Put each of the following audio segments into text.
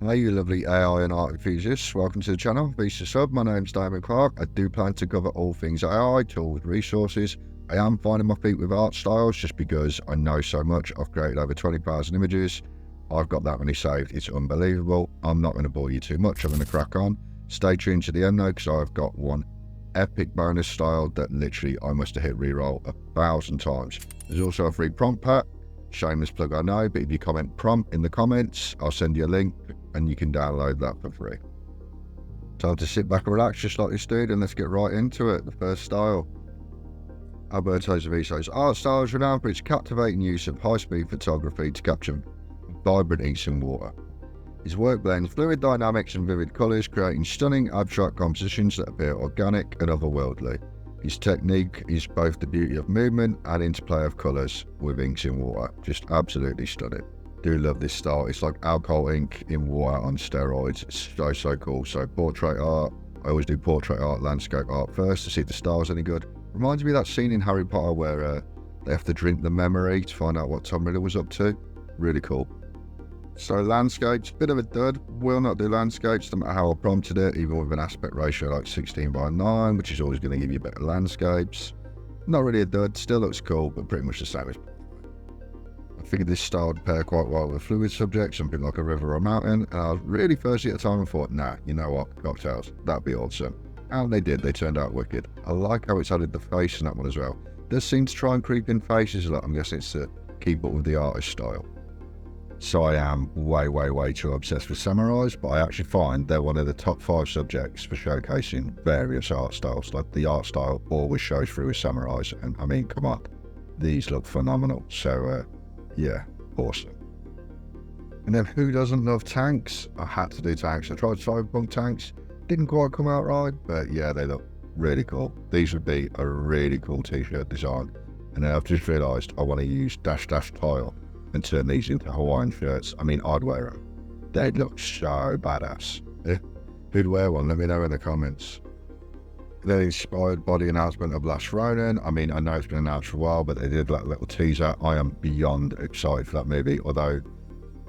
Hey you lovely AI and art enthusiasts, welcome to the channel. Beast to sub, my name's Damon Clark. I do plan to cover all things AI, tools, resources. I am finding my feet with art styles just because I know so much. I've created over 20,000 images. I've got that many saved, it's unbelievable. I'm not going to bore you too much, I'm going to crack on. Stay tuned to the end though, because I've got one epic bonus style that literally I must have hit reroll 1,000 times. There's also a free prompt pack. Shameless plug I know, but if you comment prompt in the comments, I'll send you a link and you can download that for free. Time to sit back and relax just like this dude, and let's get right into it. The first style. Alberto Seveso's art style is renowned for its captivating use of high-speed photography to capture vibrant inks and water. His work blends fluid dynamics and vivid colours, creating stunning abstract compositions that appear organic and otherworldly. His technique is both the beauty of movement and interplay of colours with inks in water. Just absolutely stunning. Do love this style. It's like alcohol ink in water on steroids. It's so cool. So portrait art. I always do portrait art, landscape art first to see if the style's any good. Reminds me of that scene in Harry Potter where they have to drink the memory to find out what Tom Riddle was up to. Really cool. So landscapes, bit of a dud. Will not do landscapes no matter how I prompted it, even with an aspect ratio like 16:9, which is always going to give you better landscapes. Not really a dud, still looks cool, but pretty much the same as. I figured this style would pair quite well with a fluid subject, something like a river or a mountain, and I was really thirsty at the time and thought, nah, you know what, cocktails, that'd be awesome. And they did, they turned out wicked. I like how it's added the face in that one as well. Does seem to try and creep in faces a lot, I'm guessing it's to keep up with the artist style. So I am way too obsessed with samurais, but I actually find they're one of the top 5 subjects for showcasing various art styles. Like the art style always shows through with samurais, and I mean, come on, these look phenomenal. So yeah, awesome. And then who doesn't love tanks? I had to do tanks. I tried cyberpunk tanks, didn't quite come out right, but yeah, they look really cool. These would be a really cool t-shirt design. And then I've just realised I want to use dash tile and turn these into Hawaiian shirts. I mean, I'd wear them. They'd look so badass. Who'd wear one? Let me know in the comments. The inspired body announcement of Last Ronin. I mean, I know it's been announced for a while, but they did that little teaser. I am beyond excited for that movie, although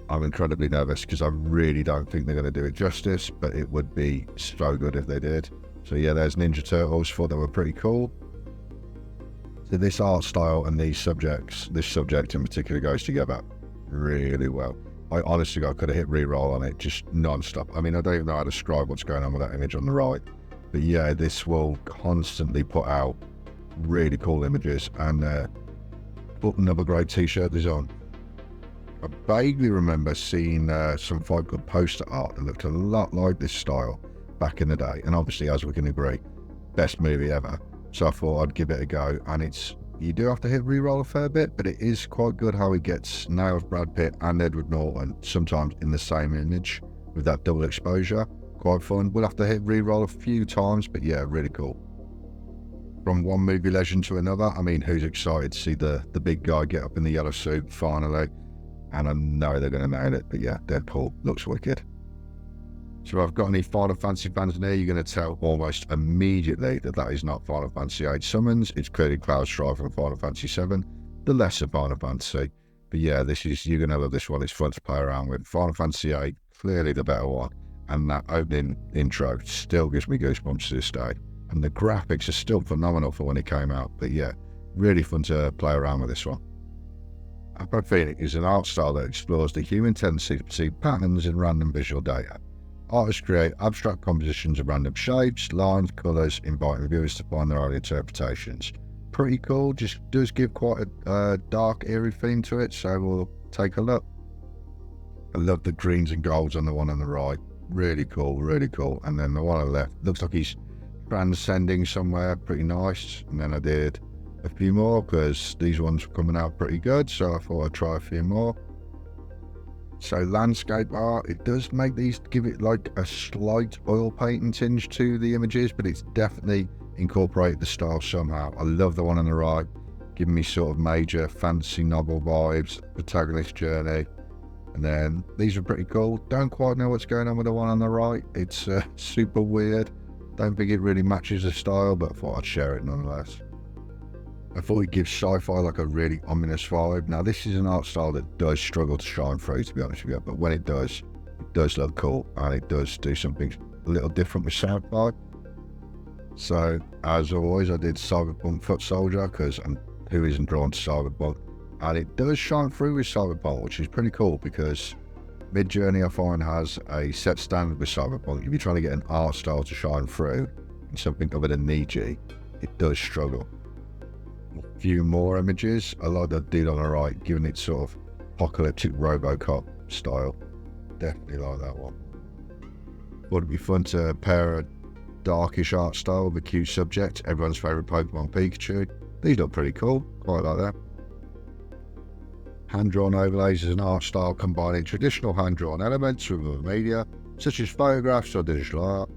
I'm incredibly nervous because I really don't think they're going to do it justice, but it would be so good if they did. So yeah, there's Ninja Turtles. Thought they were pretty cool. So this art style and these subjects, this subject in particular, goes together really well. I honestly, I could have hit reroll on it just non-stop. I mean, I don't even know how to describe what's going on with that image on the right. But yeah, this will constantly put out really cool images and put another great t-shirt design. I vaguely remember seeing some Fight Club poster art that looked a lot like this style back in the day. And obviously, as we can agree, best movie ever. So I thought I'd give it a go, and you do have to hit reroll a fair bit, but it is quite good how he gets nails Brad Pitt and Edward Norton sometimes in the same image with that double exposure. Quite fun. We'll have to hit reroll a few times, but yeah, really cool. From one movie legend to another, I mean, who's excited to see the big guy get up in the yellow suit finally? And I know they're going to nail it, but yeah, Deadpool looks wicked. So if I've got any Final Fantasy fans in here, you're going to tell almost immediately that is not Final Fantasy VIII Summons. It's clearly Cloud Strife from Final Fantasy VII, the lesser Final Fantasy. But yeah, you're going to love this one. It's fun to play around with. Final Fantasy VIII, clearly the better one. And that opening intro still gives me goosebumps to this day. And the graphics are still phenomenal for when it came out. But yeah, really fun to play around with this one. Apophenic is an art style that explores the human tendency to perceive patterns in random visual data. Artists create abstract compositions of random shapes, lines, colours, inviting viewers to find their own interpretations. Pretty cool, just does give quite a dark, eerie theme to it, so we'll take a look. I love the greens and golds on the one on the right. Really cool, really cool. And then the one on the left, looks like he's transcending somewhere, pretty nice. And then I did a few more because these ones were coming out pretty good, so I thought I'd try a few more. So landscape art, it does make these, give it like a slight oil painting tinge to the images, but it's definitely incorporated the style somehow. I love the one on the right, giving me sort of major fantasy novel vibes, protagonist journey. And then these are pretty cool. Don't quite know what's going on with the one on the right. It's super weird. Don't think it really matches the style, but I thought I'd share it nonetheless. I thought it gives sci-fi like a really ominous vibe. Now this is an art style that does struggle to shine through, to be honest with you, but when it does, it does look cool, and it does do something a little different with soundcloud. So as always, I did Cyberpunk Foot Soldier, because who isn't drawn to Cyberpunk? And it does shine through with Cyberpunk, which is pretty cool, because MidJourney I find has a set standard with Cyberpunk. If you're trying to get an art style to shine through in something other than Niji, it does struggle. A few more images. I like that dude on the right, giving it sort of apocalyptic Robocop style. Definitely like that one. Would it be fun to pair a darkish art style with a cute subject? Everyone's favourite Pokemon Pikachu. These look pretty cool. Quite like that. Hand-drawn overlays is an art style combining traditional hand-drawn elements with other media, such as photographs or digital art.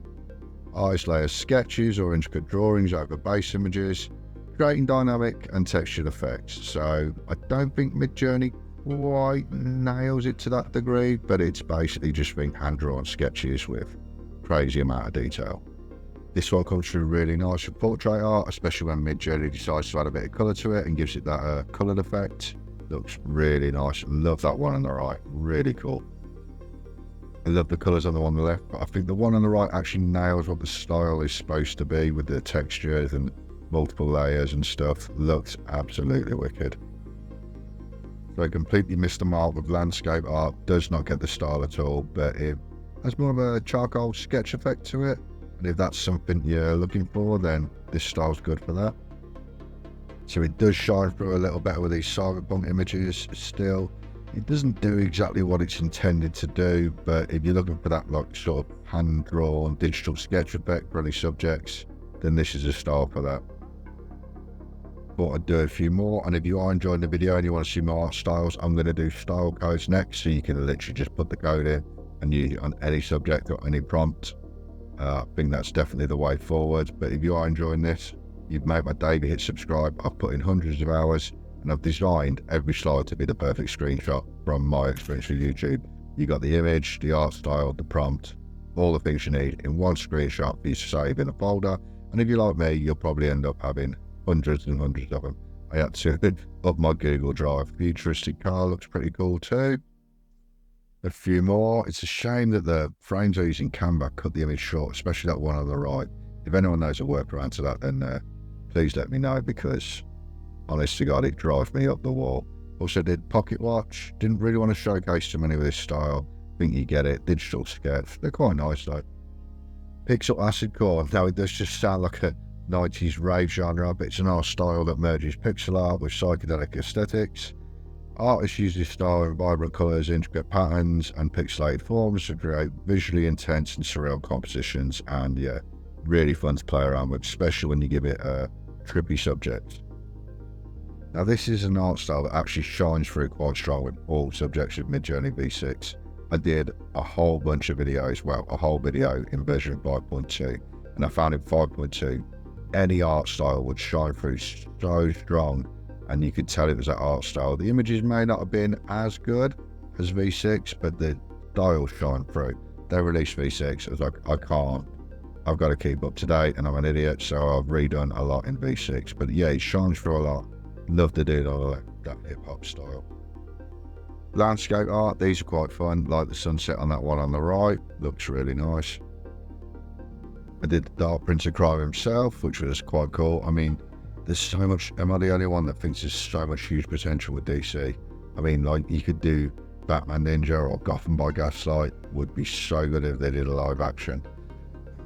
Artists layer sketches or intricate drawings over base images, creating dynamic and textured effects. So I don't think MidJourney quite nails it to that degree, but it's basically just being hand-drawn sketches with crazy amount of detail. This one comes through really nice with portrait art, especially when MidJourney decides to add a bit of colour to it and gives it that coloured effect. Looks really nice. Love that one on the right. Really cool. I love the colours on the one on the left, but I think the one on the right actually nails what the style is supposed to be with the textures and multiple layers and stuff. Looks absolutely wicked. So I completely missed the mark with landscape art. Does not get the style at all, but it has more of a charcoal sketch effect to it. And if that's something you're looking for, then this style's good for that. So it does shine through a little better with these Cyberpunk images. Still, it doesn't do exactly what it's intended to do, but if you're looking for that like sort of hand-drawn digital sketch effect for any subjects, then this is a style for that. Thought I'd do a few more, and if you are enjoying the video and you want to see more art styles, I'm going to do style codes next, so you can literally just put the code in and use it on any subject or any prompt. I think that's definitely the way forward. But if you are enjoying this, you've made my day. Hit subscribe. I've put in hundreds of hours, and I've designed every slide to be the perfect screenshot from my experience with YouTube. You got the image, the art style, the prompt, all the things you need in one screenshot for you to save in a folder. And if you're like me, you'll probably end up having hundreds and hundreds of them. I had to up my Google Drive. Futuristic car looks pretty cool too. A few more. It's a shame that the frames are using Canva cut the image short, especially that one on the right. If anyone knows a workaround to that, then please let me know, because honest to God, it drives me up the wall. Also did pocket watch. Didn't really want to showcase too many with this style. Think you get it. Digital sketch. They're quite nice though. Pixelacidcore. Now it does just sound like a 90s rave genre, but it's an art style that merges pixel art with psychedelic aesthetics. Artists use this style in vibrant colours, intricate patterns and pixelated forms to create visually intense and surreal compositions, and yeah, really fun to play around with, especially when you give it a trippy subject. Now this is an art style that actually shines through quite strong with all subjects of MidJourney V6. I did a whole bunch of videos, well, a whole video in version 5.2, and I found in 5.2, any art style would shine through so strong, and you could tell it was that art style. The images may not have been as good as V6, but the style shine through. They released V6, I was like, I've got to keep up to date, and I'm an idiot, so I've redone a lot in V6. But yeah, it shines through a lot. Love the dude on the left, that hip-hop style. Landscape art, these are quite fun, like the sunset on that one on the right, looks really nice. I did the Dark Prince of Crime himself, which was quite cool. I mean, there's so much, am I the only one that thinks there's so much huge potential with DC? I mean, like, you could do Batman Ninja or Gotham by Gaslight, would be so good if they did a live action.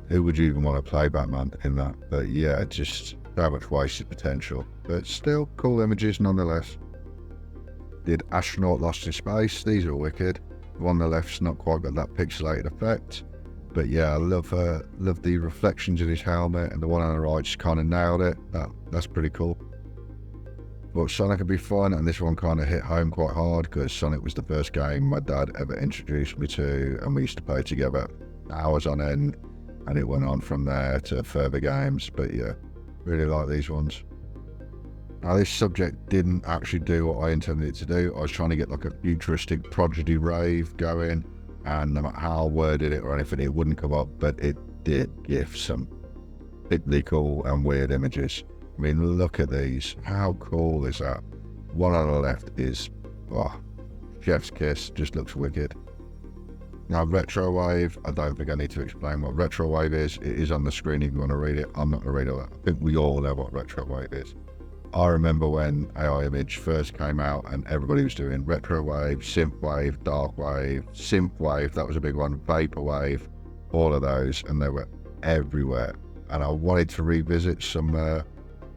Who would you even want to play Batman in that? But yeah, just so much wasted potential. But still, cool images nonetheless. Did Astronaut Lost in Space, these are wicked. The one on the left's not quite got that pixelated effect. But yeah, I love the reflections in his helmet, and the one on the right just kind of nailed it. That's pretty cool. But Sonic could be fun, and this one kind of hit home quite hard, because Sonic was the first game my dad ever introduced me to, and we used to play together hours on end, and it went on from there to further games. But yeah, really like these ones. Now this subject didn't actually do what I intended it to do. I was trying to get like a futuristic prodigy rave going, and no matter how I worded it or anything, it wouldn't come up, but it did give some particularly cool and weird images. I mean, look at these. How cool is that? One on the left is, oh, chef's kiss, just looks wicked. Now, Retrowave, I don't think I need to explain what Retrowave is. It is on the screen if you want to read it. I'm not going to read it. I think we all know what Retrowave is. I remember when AI Image first came out and everybody was doing Retrowave, Synthwave, Darkwave, Synthwave, that was a big one, Vaporwave, all of those, and they were everywhere. And I wanted to revisit some of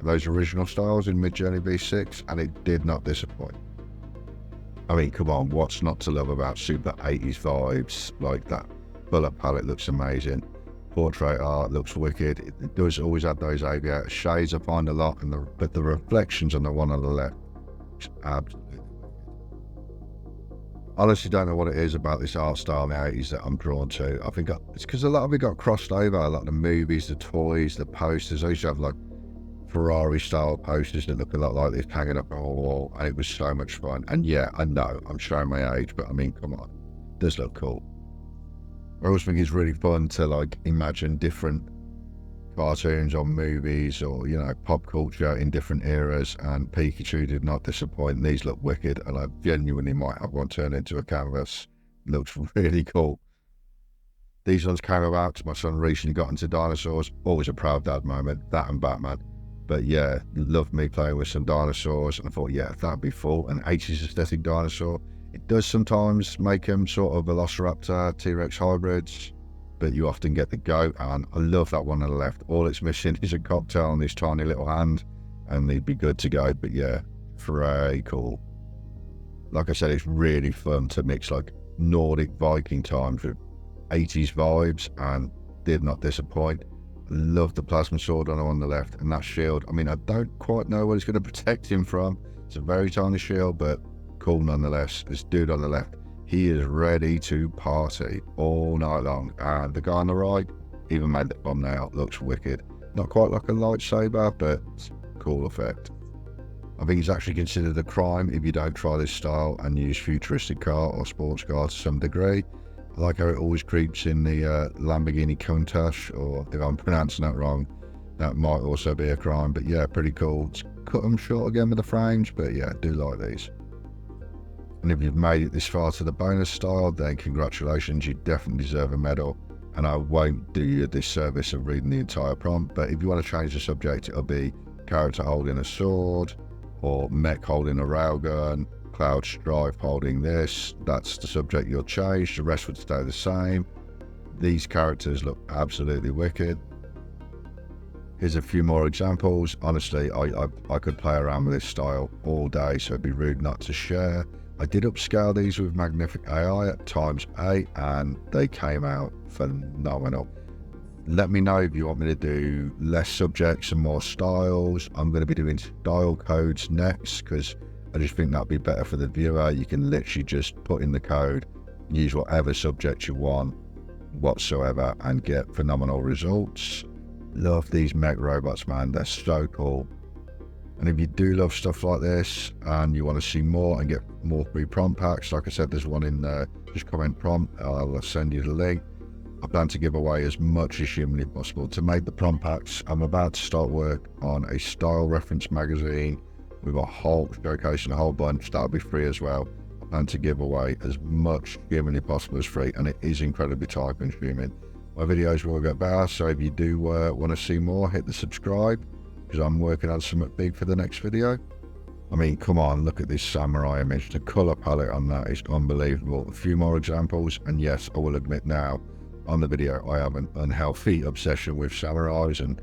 those original styles in MidJourney V6, and it did not disappoint. I mean, come on, what's not to love about super 80s vibes like that? Bullet palette looks amazing. Portrait art looks wicked. It does always have those aviator shades I find a lot, but the reflections on the one on the left, absolutely. Honestly, don't know what it is about this art style in the 80s that I'm drawn to. I think it's because a lot of it got crossed over, like the movies, the toys, the posters. I used to have like Ferrari style posters that look a lot like this hanging up on a wall, and it was so much fun. And yeah, I know I'm showing my age, but I mean, come on, it does look cool. I always think it's really fun to like imagine different cartoons or movies or, you know, pop culture in different eras, and Pikachu did not disappoint. These look wicked, and I genuinely might have one turned into a canvas. Looks really cool. These ones came about because my son recently got into dinosaurs. Always a proud dad moment, that and Batman. But yeah, loved me playing with some dinosaurs, and I thought, yeah, that'd be full. An 80s aesthetic dinosaur. It does sometimes make them sort of Velociraptor, T-Rex hybrids, but you often get the goat, and I love that one on the left. All it's missing is a cocktail on this tiny little hand, and they'd be good to go. But yeah, very cool. Like I said, it's really fun to mix like Nordic Viking times with 80s vibes, and did not disappoint. Love the plasma sword on the left, and that shield. I mean, I don't quite know what it's going to protect him from. It's a very tiny shield, but cool nonetheless. This dude on the left, he is ready to party all night long. And the guy on the right even made the thumbnail, looks wicked. Not quite like a lightsaber, but cool effect. I think it's actually considered a crime if you don't try this style and use futuristic car or sports car to some degree. I like how it always creeps in the Lamborghini Countach, or if I'm pronouncing that wrong, that might also be a crime. But yeah, pretty cool. It's cut them short again with the frames, but yeah, I do like these. And if you've made it this far to the bonus style, then congratulations, you definitely deserve a medal. And I won't do you a disservice of reading the entire prompt, but if you want to change the subject, it'll be character holding a sword, or mech holding a railgun, Cloud Strife holding this. That's the subject you'll change. The rest would stay the same. These characters look absolutely wicked. Here's a few more examples. Honestly, I could play around with this style all day, so it'd be rude not to share. I did upscale these with Magnific AI at ×8, and they came out phenomenal. Let me know if you want me to do less subjects and more styles. I'm going to be doing style codes next, because I just think that'd be better for the viewer. You can literally just put in the code, use whatever subject you want whatsoever, and get phenomenal results. Love these mech robots, man. They're so cool. And if you do love stuff like this and you want to see more and get more free prompt packs, like I said, there's one in there. Just comment prompt, I'll send you the link. I plan to give away as much as humanly possible. To make the prompt packs, I'm about to start work on a style reference magazine with a whole showcase and a whole bunch. That'll be free as well. I plan to give away as much humanly possible as free, and it is incredibly time consuming. My videos will get better, so if you do want to see more, hit the subscribe, because I'm working on something big for the next video. I mean, come on, look at this samurai image. The colour palette on that is unbelievable. A few more examples, and yes, I will admit now, on the video, I have an unhealthy obsession with samurais, and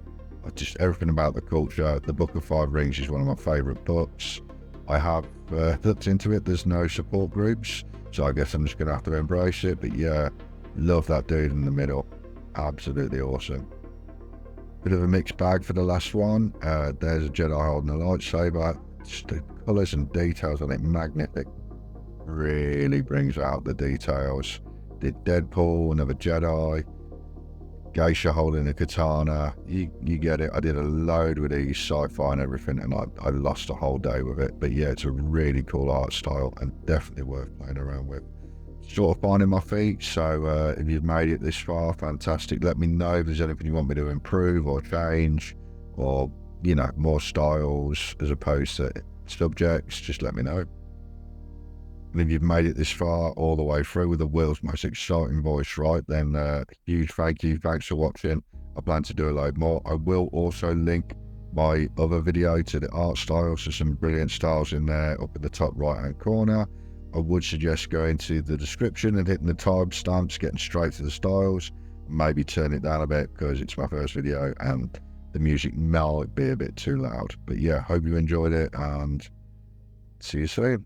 just everything about the culture. The Book of Five Rings is one of my favourite books. I have looked into it. There's no support groups, so I guess I'm just going to have to embrace it. But yeah, love that dude in the middle. Absolutely awesome. Bit of a mixed bag for the last one. There's a Jedi holding a lightsaber. Just the colours and details on it, magnetic. Really brings out the details. Did Deadpool, another Jedi. Geisha holding a katana. You get it. I did a load with these sci-fi and everything, and I lost a whole day with it. But yeah, it's a really cool art style and definitely worth playing around with. Sort of finding my feet, so if you've made it this far, fantastic. Let me know if there's anything you want me to improve or change, or, you know, more styles as opposed to subjects. Just let me know. And if you've made it this far all the way through with the world's most exciting voice, right, then huge thank you. Thanks for watching. I plan to do a load more. I will also link my other video to the art styles. So some brilliant styles in there up in the top right hand corner. I would suggest going to the description and hitting the timestamps, getting straight to the styles. Maybe turn it down a bit because it's my first video and the music might be a bit too loud. But yeah, hope you enjoyed it and see you soon.